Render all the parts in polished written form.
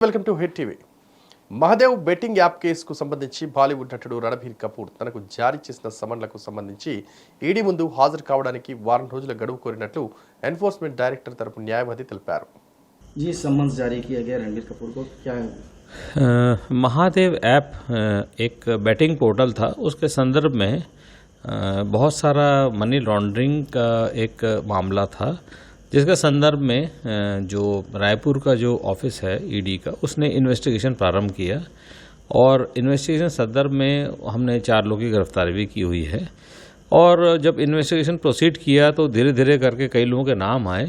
Welcome to hit TV. Mahadev betting app కేసుకు సంబంధించి బాలీవుడ్ నటుడు రణబీర్ కపూర్ తనకు జారీ చేసిన సమన్లకు సంబంధించి ఈడీ ముందు హాజరు కావడానికి వారం రోజుల గడువు కోరినట్లు ఎన్ఫోర్స్మెంట్ డైరెక్టర్ తరపు న్యాయవాది తెలిపారు. जी समन जारी किया गया रणबीर कपूर को क्या महादेव ऐप एक बैटिंग पोर्टल था, उसके संदर्भ में बहुत सारा मनी लॉन्ड्रिंग का एक मामला था, जिसके संदर्भ में जो रायपुर का जो ऑफिस है ईडी का, उसने इन्वेस्टिगेशन प्रारंभ किया और इन्वेस्टिगेशन संदर्भ में हमने 4 लोगों की गिरफ्तारी भी की हुई है। और जब इन्वेस्टिगेशन प्रोसीड किया तो धीरे धीरे करके कई लोगों के नाम आए।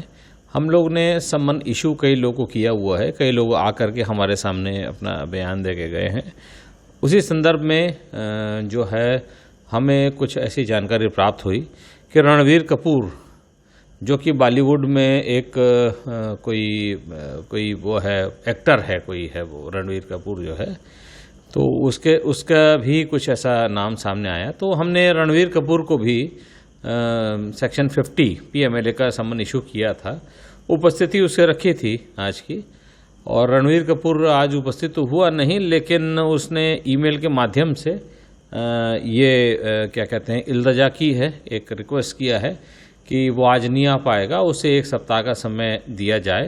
हम लोग ने समन इशू कई लोगों को किया हुआ है, कई लोग आकर के हमारे सामने अपना बयान दे के गए हैं। उसी संदर्भ में जो है हमें कुछ ऐसी जानकारी प्राप्त हुई कि रणबीर कपूर जो कि बॉलीवुड में एक कोई वो है एक्टर है, कोई है वो रणबीर कपूर जो है, तो उसका भी कुछ ऐसा नाम सामने आया। तो हमने रणबीर कपूर को भी सेक्शन 50 PMLA का समन इशू किया था। उपस्थिति उससे रखी थी आज की, और रणबीर कपूर आज उपस्थित तो हुआ नहीं, लेकिन उसने ईमेल के माध्यम से ये क्या कहते हैं इल्तजा की है, एक रिक्वेस्ट किया है कि वो आज नहीं आ पाएगा, उसे 1 सप्ताह का समय दिया जाए।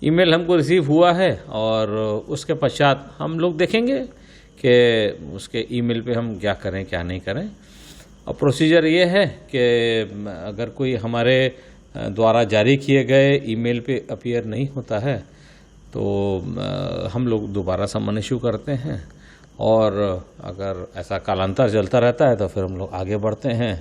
ईमेल हमको रिसीव हुआ है और उसके पश्चात हम लोग देखेंगे कि उसके ईमेल पे हम क्या करें क्या नहीं करें। और प्रोसीजर ये है कि अगर कोई हमारे द्वारा जारी किए गए ईमेल पे अपीयर नहीं होता है तो हम लोग दोबारा समन इशू करते हैं, और अगर ऐसा कालांतर चलता रहता है तो फिर हम लोग आगे बढ़ते हैं,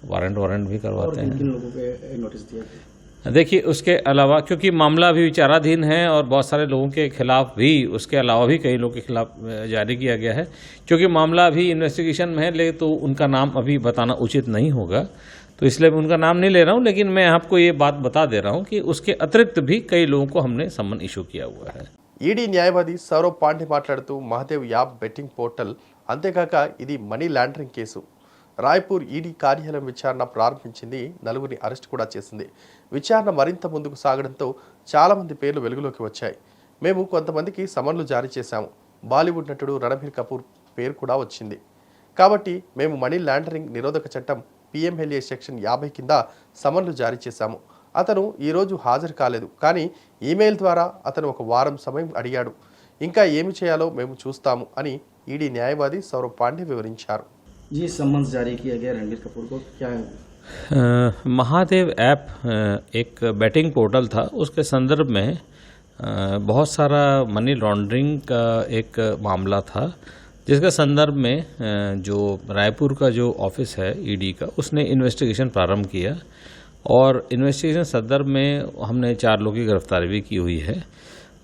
वारंट भी करवाते हैं। किन लोगों पे नोटिस दिया गया? देखिए, उसके अलावा क्योंकि मामला भी विचाराधीन है और बहुत सारे लोगों के खिलाफ भी, उसके अलावा भी कई लोगों के खिलाफ जारी किया गया है। क्योंकि मामला अभी इन्वेस्टिगेशन में है, लेकिन तो उनका नाम अभी बताना उचित नहीं होगा, तो इसलिए मैं उनका नाम नहीं ले रहा हूं। लेकिन मैं आपको ये बात बता दे रहा हूं कि उसके अतिरिक्त भी कई लोगों को हमने समन इशू किया हुआ है। ఈడీ న్యాయవాది సౌరవ్ పాండే మాట్లాడుతూ మహదేవ్ యాప్ బెట్టింగ్ పోర్టల్, అంతేకాక ఇది money laundering case. Raipur ED కార్యాలయం విచారణ ప్రారంభించింది, 4గురిని అరెస్ట్ కూడా చేసింది. విచారణ మరింత ముందుకు సాగడంతో చాలామంది పేర్లు వెలుగులోకి వచ్చాయి. మేము కొంతమందికి సమన్లు జారీ చేశాము. బాలీవుడ్ నటుడు రణబీర్ కపూర్ పేరు కూడా వచ్చింది. కాబట్టి మేము మనీ లాండరింగ్ నిరోధక చట్టం PMLA సెక్షన్ 50 కింద సమన్లు జారీ చేశాము. అతను ఈరోజు హాజరు కాలేదు, కానీ ఈమెయిల్ ద్వారా అతను 1 వారం సమయం అడిగాడు. ఇంకా ఏమి చేయాలో మేము చూస్తాము అని ఈడీ న్యాయవాది సౌరవ్ పాండే వివరించారు. जी समन जारी किया गया रणबीर कपूर को क्या महादेव ऐप एक बैटिंग पोर्टल था, उसके संदर्भ में बहुत सारा मनी लॉन्ड्रिंग का एक मामला था, जिसके संदर्भ में जो रायपुर का जो ऑफिस है ईडी का, उसने इन्वेस्टिगेशन प्रारंभ किया और इन्वेस्टिगेशन संदर्भ में हमने 4 लोगों की गिरफ्तारी भी की हुई है।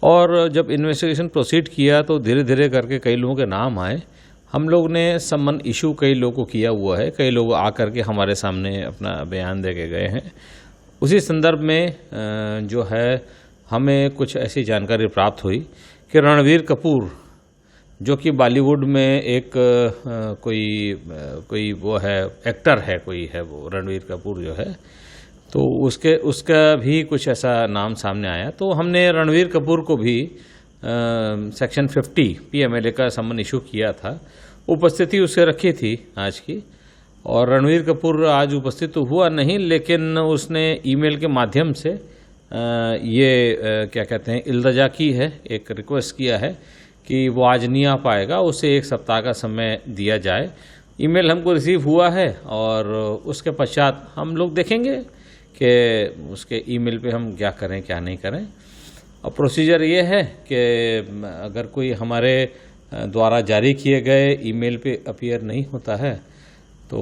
और जब इन्वेस्टिगेशन प्रोसीड किया तो धीरे धीरे करके कई लोगों के नाम आए। हम लोग ने समन इशू कई लोगों को किया हुआ है, कई लोग आकर के हमारे सामने अपना बयान दे के गए हैं। उसी संदर्भ में जो है हमें कुछ ऐसी जानकारी प्राप्त हुई कि रणबीर कपूर जो कि बॉलीवुड में एक कोई वो है एक्टर है, कोई है वो रणबीर कपूर जो है, तो उसका भी कुछ ऐसा नाम सामने आया। तो हमने रणबीर कपूर को भी सेक्शन 50 PMLA का समन इशू किया था। उपस्थिति उससे रखी थी आज की, और रणबीर कपूर आज उपस्थित तो हुआ नहीं, लेकिन उसने ईमेल के माध्यम से ये क्या कहते हैं इल्तजा की है, एक रिक्वेस्ट किया है कि वो आज नहीं आ पाएगा, उसे 1 सप्ताह का समय दिया जाए। ईमेल हमको रिसीव हुआ है और उसके पश्चात हम लोग देखेंगे कि उसके ईमेल पे हम क्या करें क्या नहीं करें। और प्रोसीजर ये है कि अगर कोई हमारे द्वारा जारी किए गए ईमेल पे अपीयर नहीं होता है तो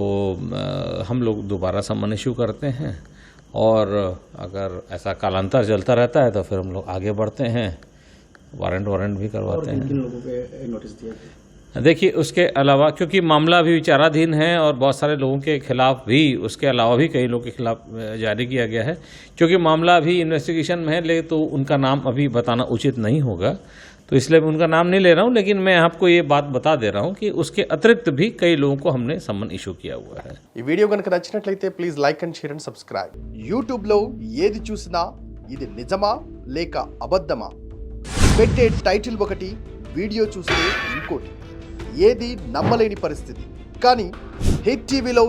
हम लोग दोबारा समन इशू करते हैं, और अगर ऐसा कालांतर चलता रहता है तो फिर हम लोग आगे बढ़ते हैं, वारंट भी करवाते हैं। किन लोगों पे नोटिस दिया गया? देखिए, उसके अलावा क्योंकि मामला भी विचाराधीन है और बहुत सारे लोगों के खिलाफ भी, उसके अलावा भी कई लोगों के खिलाफ जारी किया गया है। क्योंकि मामला अभी इन्वेस्टिगेशन में है, लेकिन तो उनका नाम अभी बताना उचित नहीं होगा, तो इसलिए मैं उनका नाम नहीं ले रहा हूं। लेकिन मैं आपको ये बात बता दे रहा हूं कि उसके अतिरिक्त भी कई लोगों को हमने समन इशू किया हुआ है। ఈ వీడియో కనుక నచ్చినట్లయితే please like and share and subscribe. యూట్యూబ్లో ఏది చూసినా ఇది నిజమా లేక అబద్ధమా? పెట్టే టైటిల్ ఒకటి, వీడియో చూస్తే ఇంకోటి, ఏది నమ్మలేని పరిస్థితి. కానీ హిట్ టీవీలో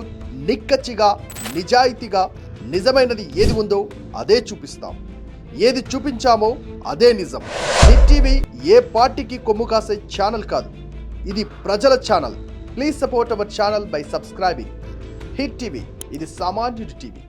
నిక్కచ్చిగా, నిజాయితీగా నిజమైనది ఏది ఉందో అదే చూపిస్తాం. ఏది చూపించామో అదే నిజం. హిట్ టీవీ ఏ పార్టీకి కొమ్ము కాసే ఛానల్ కాదు, ఇది ప్రజల channel. Please support our channel by subscribing. Hit TV, ఇది సామాన్యుడి టీవీ.